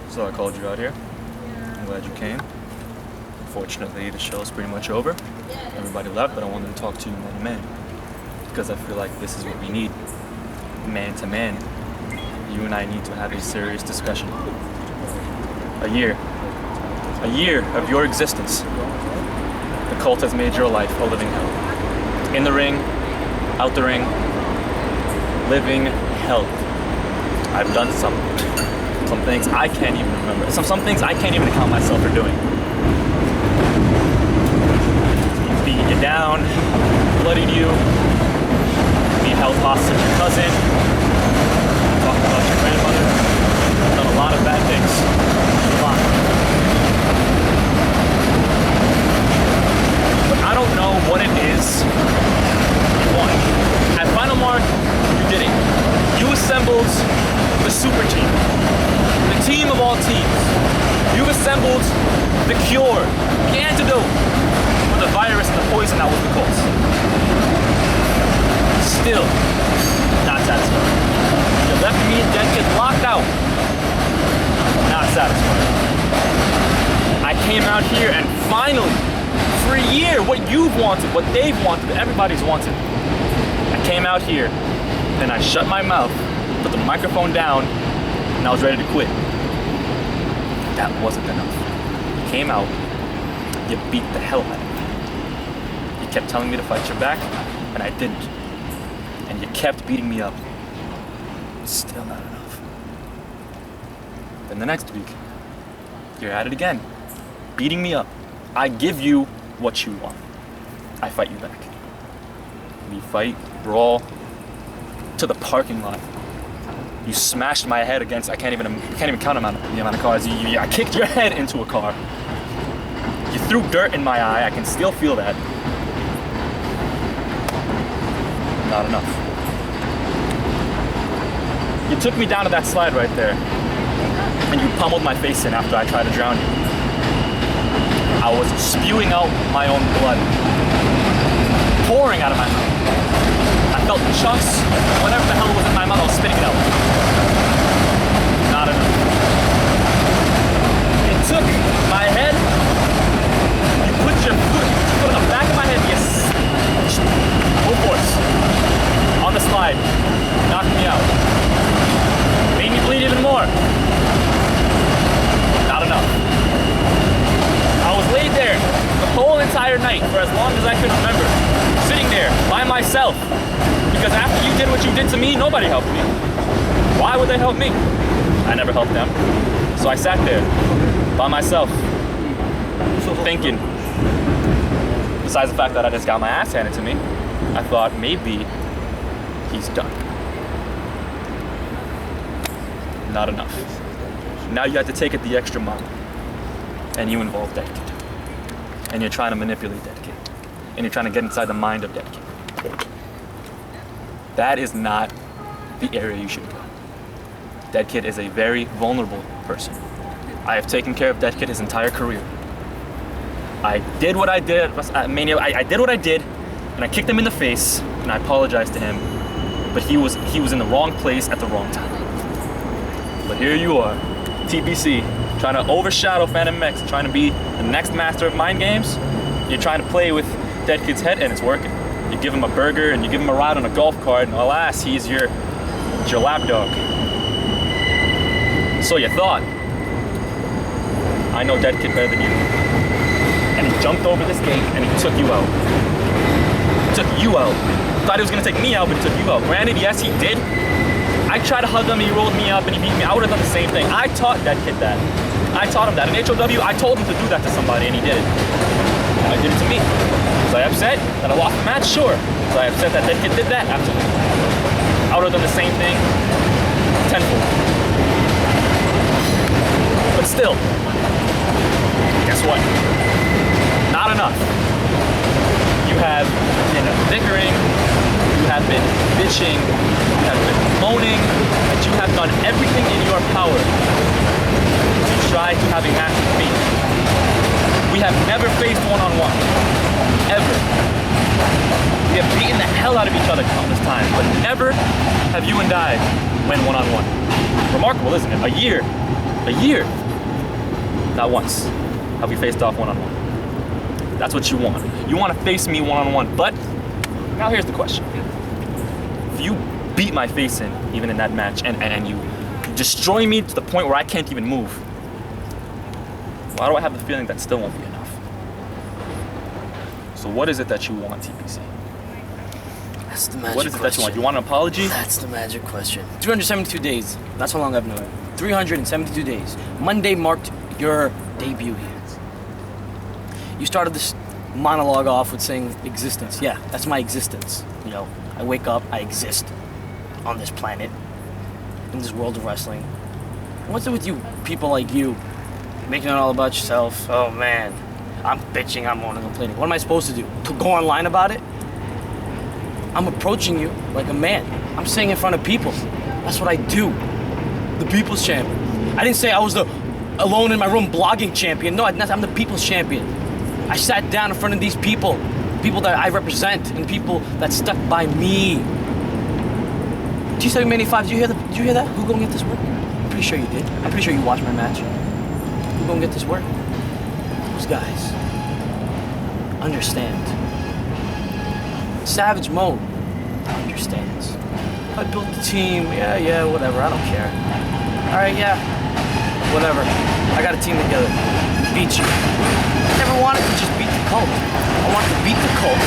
So I called you out here. I'm glad you came. Unfortunately, the show's pretty much over. Everybody left, but I wanted to talk to you man to man. Because I feel like this is what we need. Man to man. You and I need to have a serious discussion. A year of your existence. The cult has made your life a living hell. In the ring, out the ring, living hell. I've done some things I can't even remember. Some things I can't even account myself for doing. Beating you down, bloodied you, being held hostage to your cousin, talking about your grandmother. I've done a lot of bad things. A lot. But I don't know what it is you want. At Final Mark, you did it. You assembled the super team. The team of all teams. You've assembled the cure, the antidote for the virus and the poison that was the cult. Still not satisfied. You left me and Dead Kid locked out. Not satisfied. I came out here and finally, for a year, what you've wanted, what they've wanted, everybody's wanted. I came out here and I shut my mouth, put the microphone down, and I was ready to quit. That wasn't enough. You came out, you beat the hell out of me. You kept telling me to fight your back, and I didn't. And you kept beating me up. Still not enough. Then the next week, you're at it again, beating me up. I give you what you want. I fight you back. We fight, brawl, to the parking lot. You smashed my head against, I can't even count the amount of cars. I kicked your head into a car. You threw dirt in my eye, I can still feel that. Not enough. You took me down to that slide right there, and you pummeled my face in after I tried to drown you. I was spewing out my own blood, pouring out of my mouth. I felt chunks, whatever the hell was in my mouth, I was spitting it out. Not enough. You took my head, you put your foot on the back of my head, yes, full force, on the slide, knocked me out. Made me bleed even more. Not enough. I was laid there the whole entire night for as long as I could remember, sitting there by myself. Because after you did what you did to me, nobody helped me. Why would they help me? I never helped them. So I sat there by myself, thinking, besides the fact that I just got my ass handed to me, I thought maybe he's done. Not enough. Now you have to take it the extra mile. And you involve Dead Kid. And you're trying to manipulate Dead Kid. And you're trying to get inside the mind of Dead Kid. That is not the area you should go. Dead Kid is a very vulnerable person. I have taken care of Dead Kid his entire career. I did what I did, I did what I did, and I kicked him in the face, and I apologized to him, but he was in the wrong place at the wrong time. But here you are, TPC, trying to overshadow Phantom X, trying to be the next master of mind games. You're trying to play with Dead Kid's head, and it's working. You give him a burger, and you give him a ride on a golf cart, and alas, he's your lapdog. So you thought, I know Dead Kid better than you. And he jumped over this gate, and he took you out. Took you out. Thought he was gonna take me out, but he took you out. Granted, yes, he did. I tried to hug him, he rolled me up, and he beat me. I would have done the same thing. I taught Dead Kid that. I taught him that. In HOW, I told him to do that to somebody, and he did it. Now he did it to me. Was I upset that I lost the match? Sure. Was I upset that Dead Kid did that? Absolutely. I would have done the same thing tenfold. But still, guess what? Not enough. You have been bickering, you have been bitching, you have been moaning, and you have done everything in your power to try to have a match with me. We have never faced one-on-one. Ever. We have beaten the hell out of each other countless times, but never have you and I went one-on-one. Remarkable, isn't it? A year A year. Not once have we faced off one-on-one. That's what you want. You want to face me one-on-one. But now here's the question. If you beat my face in, even in that match, and you destroy me to the point where I can't even move, why do I have the feeling that still won't be enough? So what is it that you want, TPC? That's the magic question. What is it that you want? You want an apology? That's the magic question. 372 days. That's how long I've known you. 372 days. Monday marked your debut here. You started this monologue off with saying existence. Yeah, that's my existence. You know, I wake up, I exist on this planet, in this world of wrestling. What's it with you people like you, making it all about yourself? Oh man, I'm bitching, I'm moaning, complaining. What am I supposed to do? To go online about it? I'm approaching you like a man. I'm saying in front of people. That's what I do. The people's champion. I didn't say I was the alone in my room blogging champion. No, I'm the people's champion. I sat down in front of these people that I represent, and people that stuck by me. TCW 85, did you hear that? Who gonna get this work? I'm pretty sure you did. I'm pretty sure you watched my match. Who gonna get this work? Those guys. Understand. Savage Mode understands. I built the team, yeah, whatever, I don't care. Alright, yeah, whatever. I got a team together. Beat you. I never wanted to just beat the cult. I wanted to beat the cult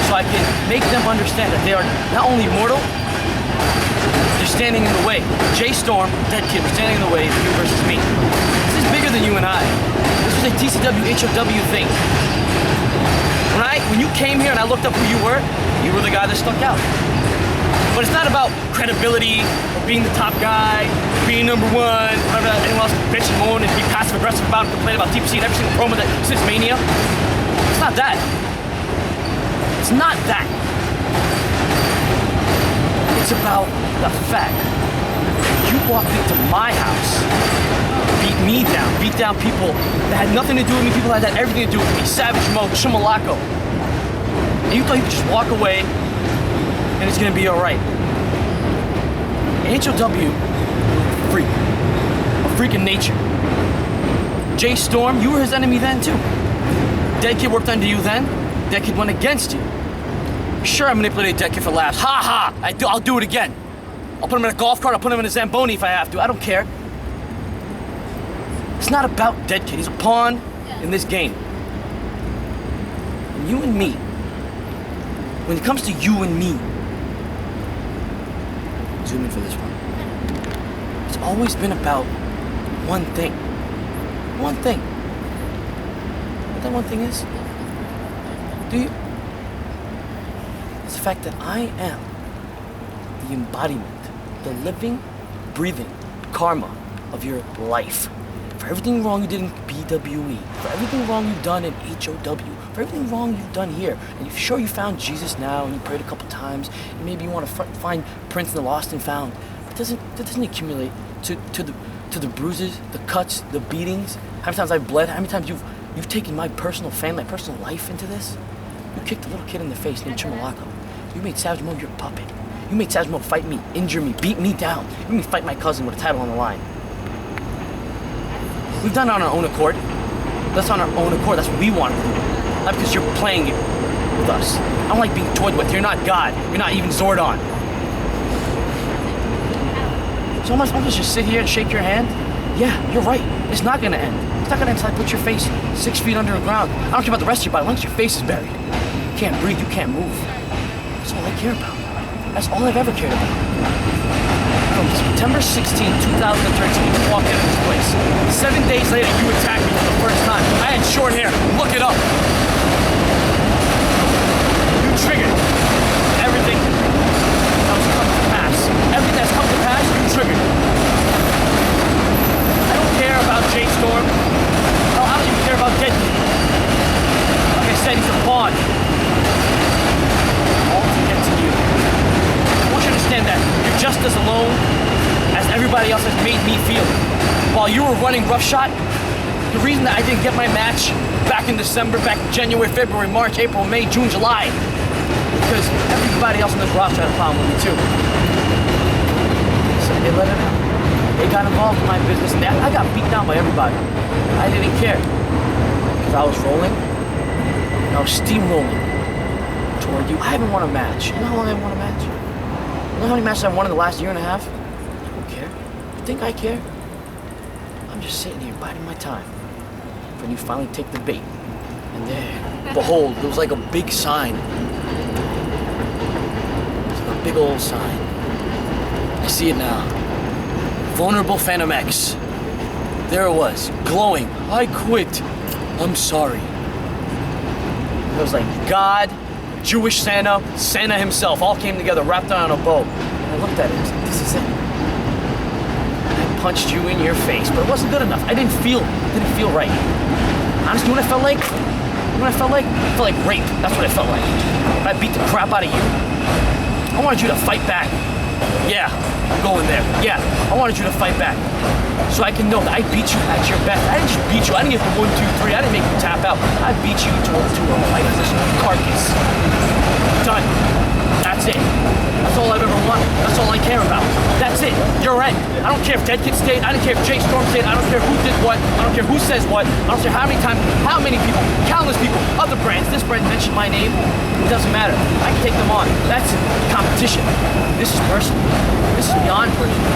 so I can make them understand that they are not only mortal, they're standing in the way. Jay Storm, Dead Kid, were standing in the way of you versus me. This is bigger than you and I. This was a TCW HOW thing. When you came here and I looked up who you were the guy that stuck out. But it's not about credibility, or being the top guy, being number one, whatever anyone else bitch and moan and be passive aggressive about and complain about TPC and every single promo that since Mania. It's not that. It's not that. It's about the fact you walked into my house, beat me down, beat down people that had nothing to do with me, people that had everything to do with me. Savage Mode, Shimalako. And you thought you could just walk away and it's gonna be alright. HOW, a freak in nature. Jay Storm, you were his enemy then too. Dead Kid worked under you then. Dead Kid went against you. Sure, I manipulated Dead Kid for laughs. Ha ha! I'll do it again. I'll put him in a golf cart, I'll put him in a Zamboni if I have to. I don't care. It's not about Dead Kid. He's a pawn in this game. And you and me, when it comes to you and me, zoom in for this one. It's always been about one thing. One thing. What that one thing is? Do you? It's the fact that I am the embodiment, the living, breathing karma of your life. For everything wrong you did in BWE, for everything wrong you've done in HOW, for everything wrong you've done here, and you're sure you found Jesus now and you prayed a couple times, and maybe you want to find Prince in the Lost and Found. That doesn't accumulate to the bruises, the cuts, the beatings. How many times I've bled? How many times you've taken my personal family, my personal life into this? You kicked a little kid in the face named Chimalako. You made Savage Mode your puppet. You made Savage Mode fight me, injure me, beat me down. You made me fight my cousin with a title on the line. We've done it on our own accord. That's on our own accord. That's what we want to do. Not because you're playing it with us. I don't like being toyed with. You're not God. You're not even Zordon. So am I supposed to just sit here and shake your hand? Yeah, you're right. It's not going to end. It's not going to end until I put your face 6 feet under the ground. I don't care about the rest of your body. As long as your face is buried. You can't breathe. You can't move. That's all I care about. That's all I've ever cared about. From September 16, 2013, you walked into this place. 7 days later, you attacked me for the first time. I had short hair. Look it up. You triggered everything that was come to pass. Everything that's come to pass, you triggered. I don't care about Jay Storm. I don't even care about Dead Kid. Like I said, he's a pawn. All to get to you. I want you to understand that you're just as alone as everybody else has made me feel. While you were running roughshod, the reason that I didn't get my match back in December, back in January, February, March, April, May, June, July, because everybody else on this roster had a problem with me too. So they let it out. They got involved in my business, and I got beat down by everybody. I didn't care. Because I was rolling, and I was steamrolling toward you. I haven't won a match. You know how long I haven't won a match? You know how many matches I've won in the last year and a half? I don't care. You think I care? I'm just sitting here biding my time. When you finally take the bait. And there, behold, there was like a big sign. It was like a big old sign. I see it now. Vulnerable Phantom X. There it was, glowing. I quit. I'm sorry. It was like God, Jewish Santa, Santa himself, all came together, wrapped around a bow. And I looked at it and I was like, this is it. And I punched you in your face, but it wasn't good enough. It didn't feel right. Honestly, what I felt like? I felt like rape. That's what it felt like. I beat the crap out of you. I wanted you to fight back. Yeah, go in there. Yeah, I wanted you to fight back. So I can know that I beat you at your best. I didn't just beat you. I didn't get the 1, 2, 3. I didn't make you tap out. I beat you to a lifeless carcass. Done. That's it. That's all I've ever wanted. That's all I care about. That's it. Your end. I don't care if Dead Kid stayed. I don't care if Jake Storm stayed. I don't care who did what. I don't care who says what. I don't care how many times, how many people, countless people, other brands. This brand mentioned my name. It doesn't matter. I can take them on. That's competition. This is personal. This is beyond personal.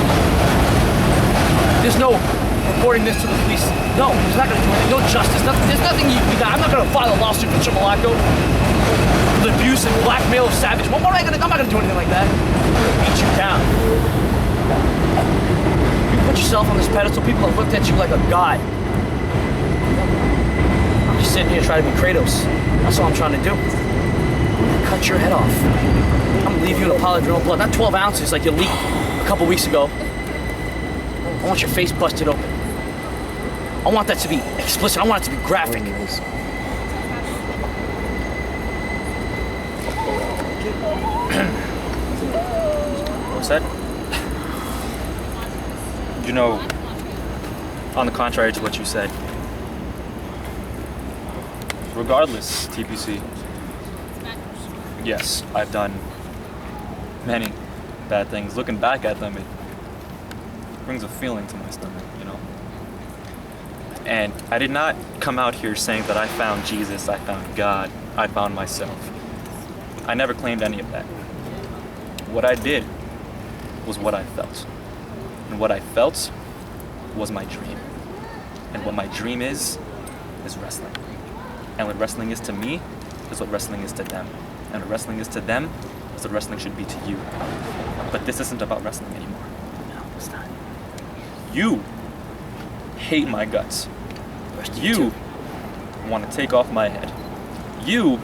There's no reporting this to the police. No, there's not gonna do anything. No justice. There's nothing you can do. I'm not gonna file a lawsuit for Chimalaco. The abuse and blackmail of Savage. I'm not gonna do anything like that. I'm gonna beat you down. You put yourself on this pedestal, people have looked at you like a god. I'm just sitting here trying to be Kratos. That's all I'm trying to do. I'm gonna cut your head off. I'm gonna leave you in a pile of your own blood. Not 12 ounces like you leaked a couple weeks ago. I want your face busted open. I want that to be explicit. I want it to be graphic. What's that? You know, on the contrary to what you said, regardless, TPC, yes, I've done many bad things. Looking back at them, it brings a feeling to my stomach, you know? And I did not come out here saying that I found Jesus, I found God, I found myself. I never claimed any of that. What I did was what I felt. And what I felt was my dream. And what my dream is wrestling. And what wrestling is to me is what wrestling is to them. And what wrestling is to them is what wrestling should be to you. But this isn't about wrestling anymore. No, it's not. You hate my guts. You want to take off my head. You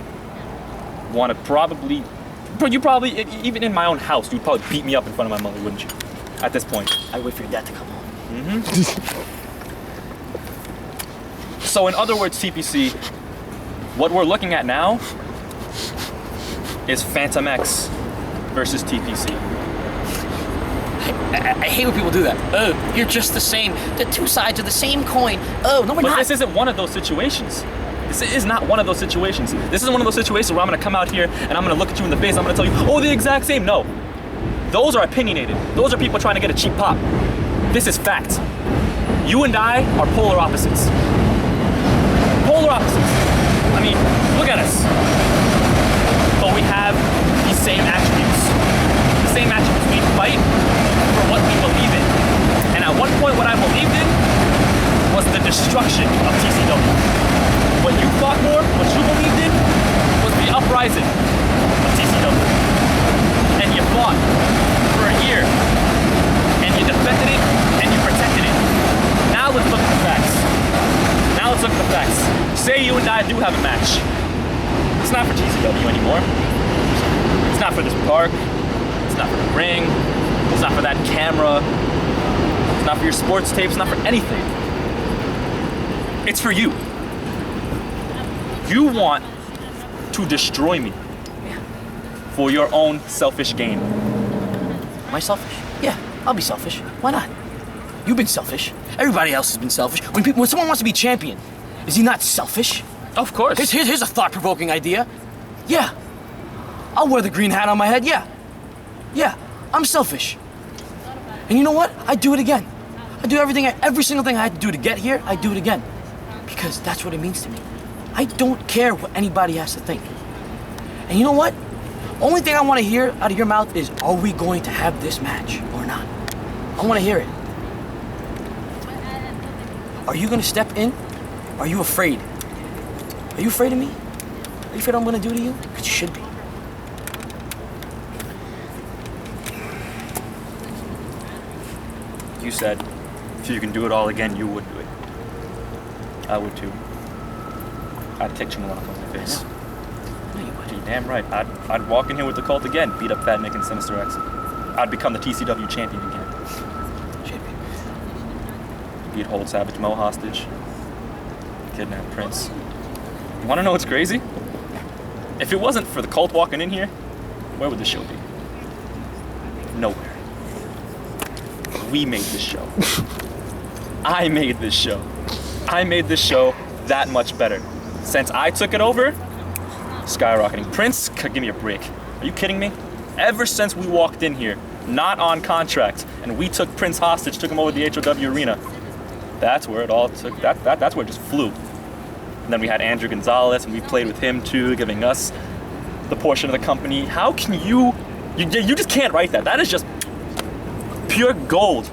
want to probably, even in my own house, you'd probably beat me up in front of my mother, wouldn't you? At this point. I'd wait for your dad to come home. So in other words, TPC, what we're looking at now is Phantom X versus TPC. I hate when people do that. Oh, you're just the same. The two sides of the same coin. Oh, no, we're not. But this isn't one of those situations. This is not one of those situations. This is one of those situations where I'm gonna come out here and I'm gonna look at you in the face. I'm gonna tell you, oh, the exact same. No. Those are opinionated. Those are people trying to get a cheap pop. This is fact. You and I are polar opposites. Polar opposites. I mean, look at us. But we have these same attributes. The same attributes. We fight for what we believe in. And at one point, what I believed in was the destruction of TCW. What you fought for, what you believed in, was the uprising of TCW. And you fought for a year. And you defended it, and you protected it. Now let's look at the facts. Now let's look at the facts. Say you and I do have a match. It's not for TCW anymore. It's not for this park. It's not for the ring. It's not for that camera. It's not for your sports tapes. It's not for anything. It's for you. You want to destroy me for your own selfish gain. Am I selfish? Yeah, I'll be selfish. Why not? You've been selfish. Everybody else has been selfish. When someone wants to be champion, is he not selfish? Of course. Here's a thought-provoking idea. Yeah, I'll wear the green hat on my head. Yeah, I'm selfish. And you know what? I'd do it again. I do every single thing I had to do to get here, I do it again. Because that's what it means to me. I don't care what anybody has to think. And you know what? Only thing I want to hear out of your mouth is, are we going to have this match or not? I want to hear it. Are you going to step in? Are you afraid? Are you afraid of me? Are you afraid what I'm going to do to you? Because you should be. You said if you can do it all again, you would do it. I would too. I'd kick Chingalaka in the face. No, you wouldn't. You're damn right. I'd walk in here with the cult again, beat up Fat Nick and Sinister X. I'd become the TCW champion again. Champion. You'd hold Savage Mo hostage. Kidnap Prince. You wanna know what's crazy? If it wasn't for the cult walking in here, where would the show be? Nowhere. We made this show. I made this show. I made this show that much better. Since I took it over, skyrocketing. Prince, give me a break. Are you kidding me? Ever since we walked in here, not on contract, and we took Prince hostage, took him over to the HOW arena, that's where it all took, that's where it just flew. And then we had Andrew Gonzalez, and we played with him too, giving us the portion of the company. How can you just can't write that. That is just pure gold.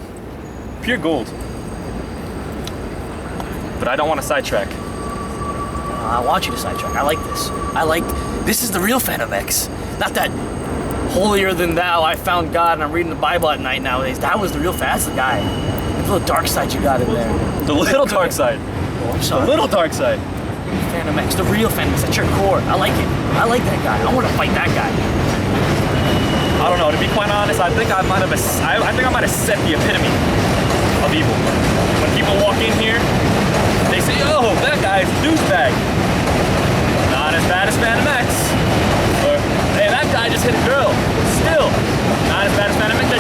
Pure gold. But I don't want to sidetrack. I want you to sidetrack. I like this. This is the real Fan of X. Not that holier than thou, I found God and I'm reading the Bible at night nowadays. That was the real fan. That's the guy. The little dark side you got in there. The little dark side. Oh, I'm sorry. The little dark side. Fan of X. The real Fan of X. At your core. I like it. I like that guy. I want to fight that guy. I don't know. To be quite honest, I think I might have set the epitome of evil. When people walk in here, they say, "Oh, that guy's a douchebag." Not as bad as Phantom X. Or, "Hey, that guy just hit a girl." Still, not as bad as Phantom X.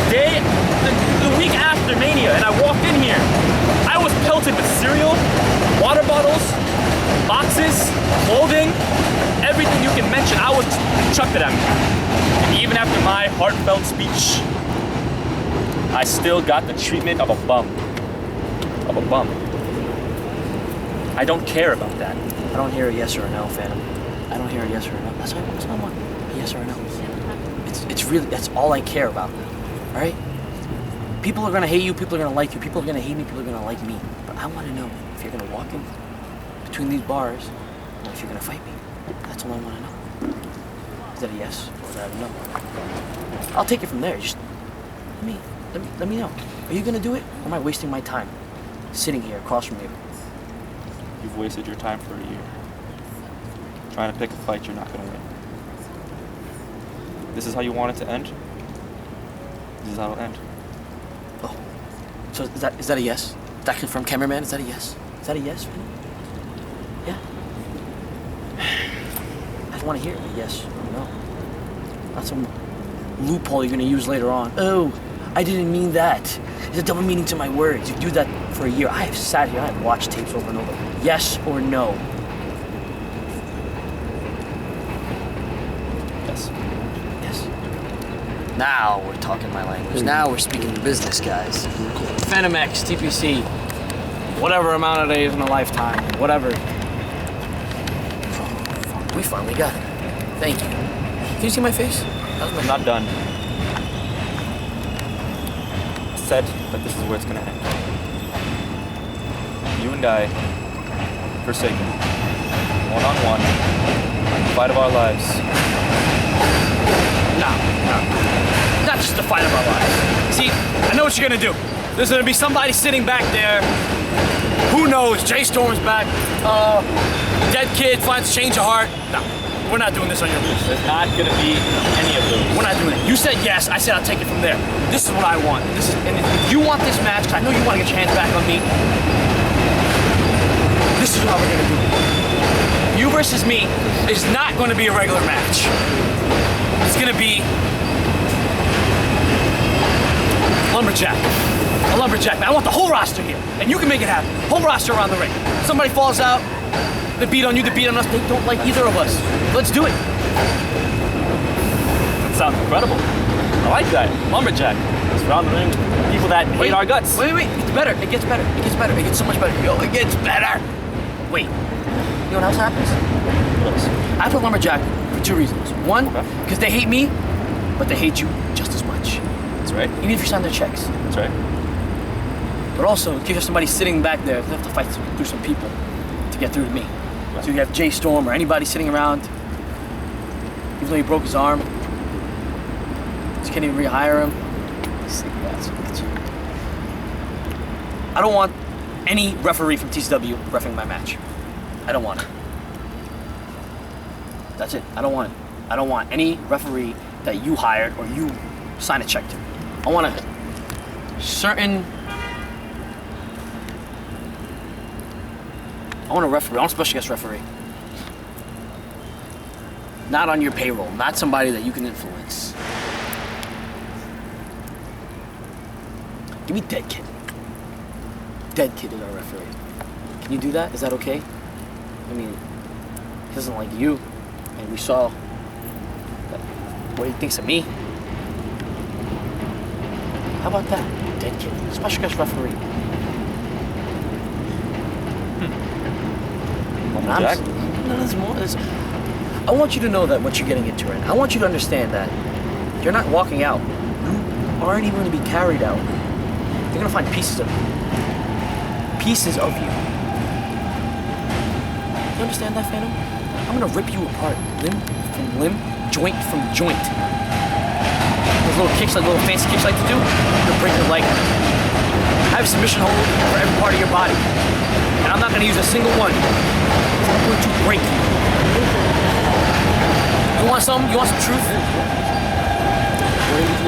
The week after Mania, and I walked in here, I was pelted with cereal, water bottles, boxes, clothing, everything you can mention. I was chucked it at me. And even after my heartfelt speech, I still got the treatment of a bum. Of a bum. I don't care about that. I don't hear a yes or a no, Phantom. I don't hear a yes or a no. That's what I want. A yes or a no. It's really, that's all I care about. All right? People are gonna hate you, people are gonna like you, people are gonna hate me, people are gonna like me. But I wanna know if you're gonna walk in between these bars, or if you're gonna fight me. That's all I wanna know. Is that a yes or is that a no? I'll take it from there. Just let me know. Are you gonna do it, or am I wasting my time sitting here across from you? You've wasted your time for a year. Trying to pick a fight you're not gonna win. This is how you want it to end? This is how it'll end. Oh. So is that a yes? Is that confirmed, cameraman? Is that a yes? Is that a yes, Phantom? Yeah? I just want to hear a yes or no. Not some loophole you're gonna use later on. Oh, I didn't mean that. There's a double meaning to my words. You do that for a year. I have sat here, I have watched tapes over and over. Yes or no? Yes. Yes. Now we're talking my language. Now we're speaking business, guys. Phantom X, TPC, whatever amount of days in a lifetime, whatever. We finally got it. Thank you. Can you see my face? I'm not done. I said that this is where it's gonna end. You and I, Forsaken, one-on-one, fight of our lives. No. Not just the fight of our lives. See, I know what you're gonna do. There's gonna be somebody sitting back there. Who knows? Jay Storm's back. Dead kid finds a change of heart. No, we're not doing this on your rules. There's not gonna be any of those. We're not doing it. You said yes. I said I'll take it from there. This is what I want. And if you want this match, 'cause I know you want to get your hands back on me. This is how we're gonna do it. You versus me is not going to be a regular match. It's gonna be lumberjack. A lumberjack. I want the whole roster here, and you can make it happen. Whole roster around the ring. Somebody falls out, they beat on you, they beat on us. They don't like either of us. Let's do it. That sounds incredible. I like that. Lumberjack. It's surrounding people that hate our guts. Wait. It gets better. It gets better. It gets better. It gets so much better. Yo, it gets better. Wait. You know what else happens? What else? I put lumberjack for 2 reasons. One, Okay. because they hate me, but they hate you just as much. That's right. Even if you sign their checks. That's right. But also, in case there's somebody sitting back there, they have to fight through some people to get through to me. Right. So you have Jay Storm or anybody sitting around, even though he broke his arm, just can't even rehire him. Sick bastard, look at you. I don't want any referee from TCW reffing my match. I don't want it. That's it. I don't want it. I don't want any referee that you hired or you sign a check to. I want a certain. I want a referee. I want a special guest referee. Not on your payroll. Not somebody that you can influence. Give me Dead Kid. Dead Kid is our referee. Can you do that? Is that okay? I mean, he doesn't like you, and we saw what he thinks of me. How about that? Dead Kid. Special guest referee. Jack? No, there's more. I want you to know that what you're getting into right now. I want you to understand that you're not walking out. You aren't even going to be carried out. You're going to find pieces of you. Pieces of you. You understand that, Phantom? I'm going to rip you apart. Limb from limb, joint from joint. Those little kicks, like little fancy kicks like to do, you'll break your leg. I have a submission hold for every part of your body. And I'm not going to use a single one. I'm going to break you. You want some? You want some truth?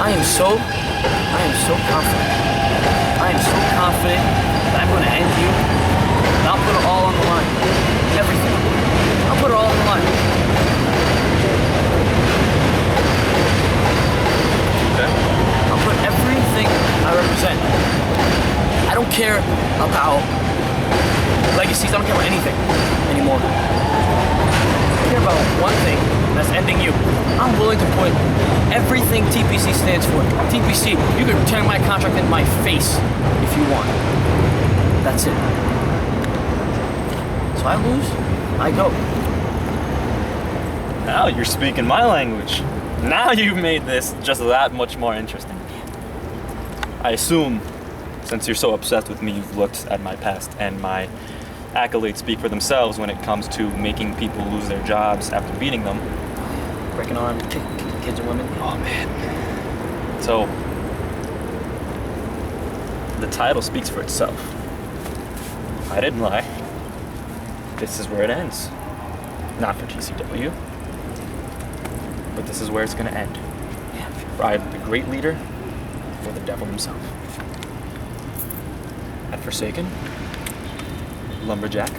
I am so confident. I am so confident that I'm going to end you. And I'll put it all on the line. Everything. I'll put it all on the line. Okay. I'll put everything I represent. I don't care about legacies. I don't care about anything anymore. I care about one thing, and that's ending you. I'm willing to put everything TPC stands for. TPC, you can tear my contract in my face if you want. That's it. So I lose, I go. Now you're speaking my language. Now you've made this just that much more interesting. I assume, since you're so obsessed with me, you've looked at my past, and my accolades speak for themselves when it comes to making people lose their jobs after beating them. Breaking arms, kicking kids and women. Oh man. So, the title speaks for itself. I didn't lie. This is where it ends. Not for TCW, but this is where it's going to end. Yeah. For either the great leader or the devil himself. At Forsaken, Lumberjack,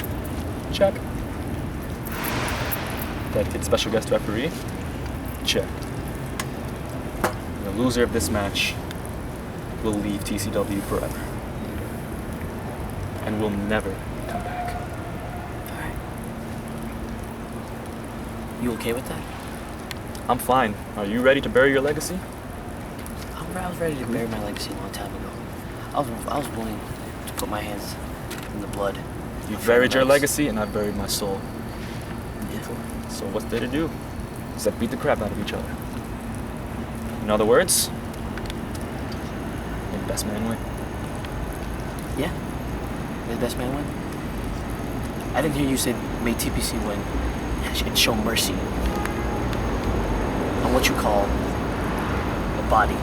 check. Dead Kid special guest referee, check. The loser of this match will leave TCW forever. And will never come back. Alright. You okay with that? I'm fine. Are you ready to bury your legacy? I was ready to bury my legacy a long time ago. I was willing to put my hands in the blood. You've buried your legacy and I've buried my soul. Yeah. So what's there to do? Except beat the crap out of each other. In other words, may the best man win. Yeah? May the best man win? I didn't hear you say may TPC win and show mercy on what you call a body.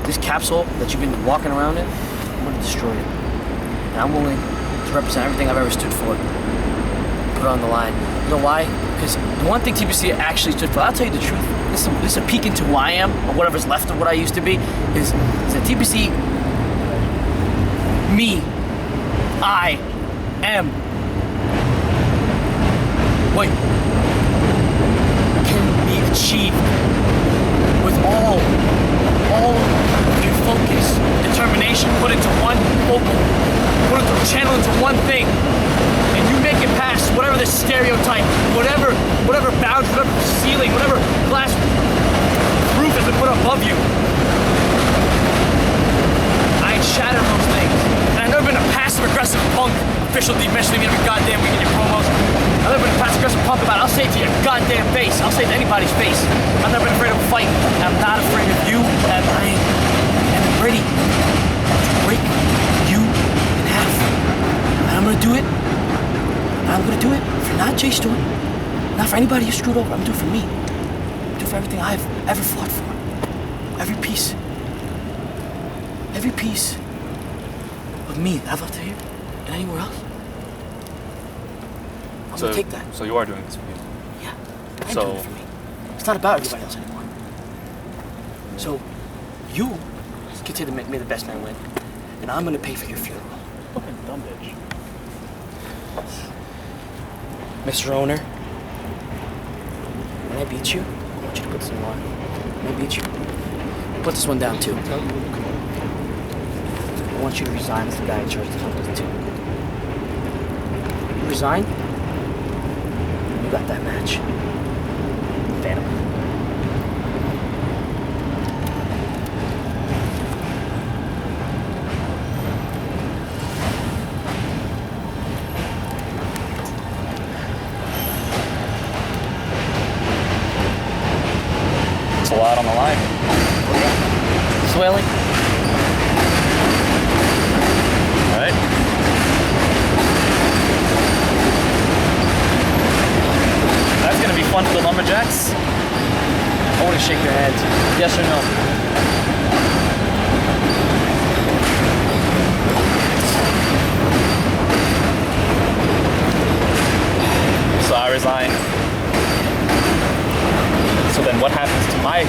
This capsule that you've been walking around in, I'm gonna destroy it. And I'm willing to represent everything I've ever stood for. Put it on the line. You know why? Because the one thing TPC actually stood for, I'll tell you the truth, this is a peek into who I am, or whatever's left of what I used to be, is that TPC, me, I am what can be achieved with all of your focus, determination, put into one focal, put into channel into one thing, and you make it past whatever the stereotype, whatever boundary, whatever ceiling, whatever glass roof has been put above you. chatter those things. And I've never been a passive-aggressive punk. Official deep mentioning me every goddamn week in your promos. I've never been a passive-aggressive punk about it. I'll say it to your goddamn face. I'll say it to anybody's face. I've never been afraid of a fight. And I'm not afraid of you. And I am ready to break you in half. And I'm gonna do it. And I'm gonna do it for not Jay Stewart, not for anybody you screwed over. I'm gonna do it for me. I'm gonna do it for everything I've ever fought for. Every piece of me that I've left here and anywhere else. I'm gonna take that. So you are doing this for you? Yeah, I'm doing it for me. It's not about everybody else anymore. So you continue to make me the best man win, and I'm gonna pay for your funeral. Fucking dumb bitch. Mr. Owner, when I beat you, I want you to put this in line. When I beat you, put this one down too. I want you to resign as the guy in charge of the company too. You resign, you got that match. Phantom. It's a lot on the line. Swelling. All right. That's gonna be fun for the Lumberjacks. I want to shake your hands. Yes or no? So I resign. So then what happens to my,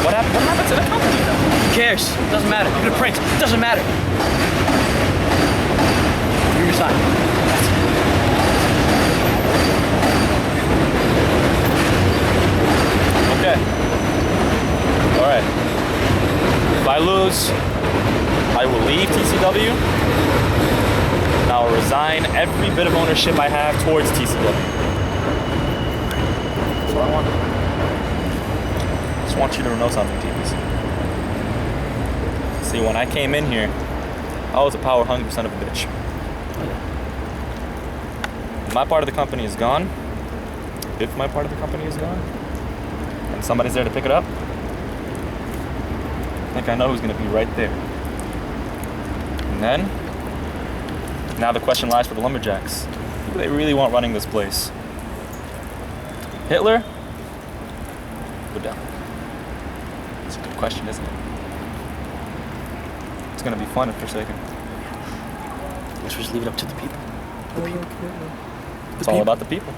what happens to the company then? Who cares? Doesn't matter. You're the prince. Doesn't matter. You resign. That's it. Okay. All right. If I lose, I will leave TCW. And I will resign every bit of ownership I have towards TCW. That's what I want. I just want you to know something, TPC. See, when I came in here, I was a power-hungry son of a bitch. My part of the company is gone. If my part of the company is gone, and somebody's there to pick it up, I think I know who's going to be right there. And then, now the question lies for the Lumberjacks. Who do they really want running this place? Hitler? Goodell? It's a good question, isn't it? It's going to be fun at Forsaken. Let's just leave it up to the people. The people. It's all about the people.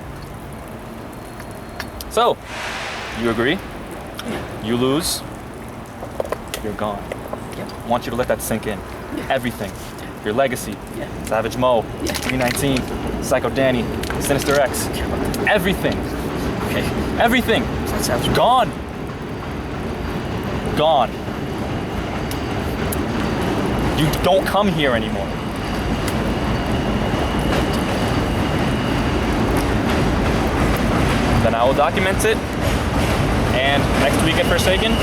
So, you agree? Yeah. You lose, you're gone. Yeah. I want you to let that sink in. Yeah. Everything. Your legacy. Yeah. Savage Mo. Yeah. 319. Psycho Danny. Sinister X. Everything. Okay. Everything. That sounds good. Gone. Gone. You don't come here anymore. Then I will document it. And next week at Forsaken,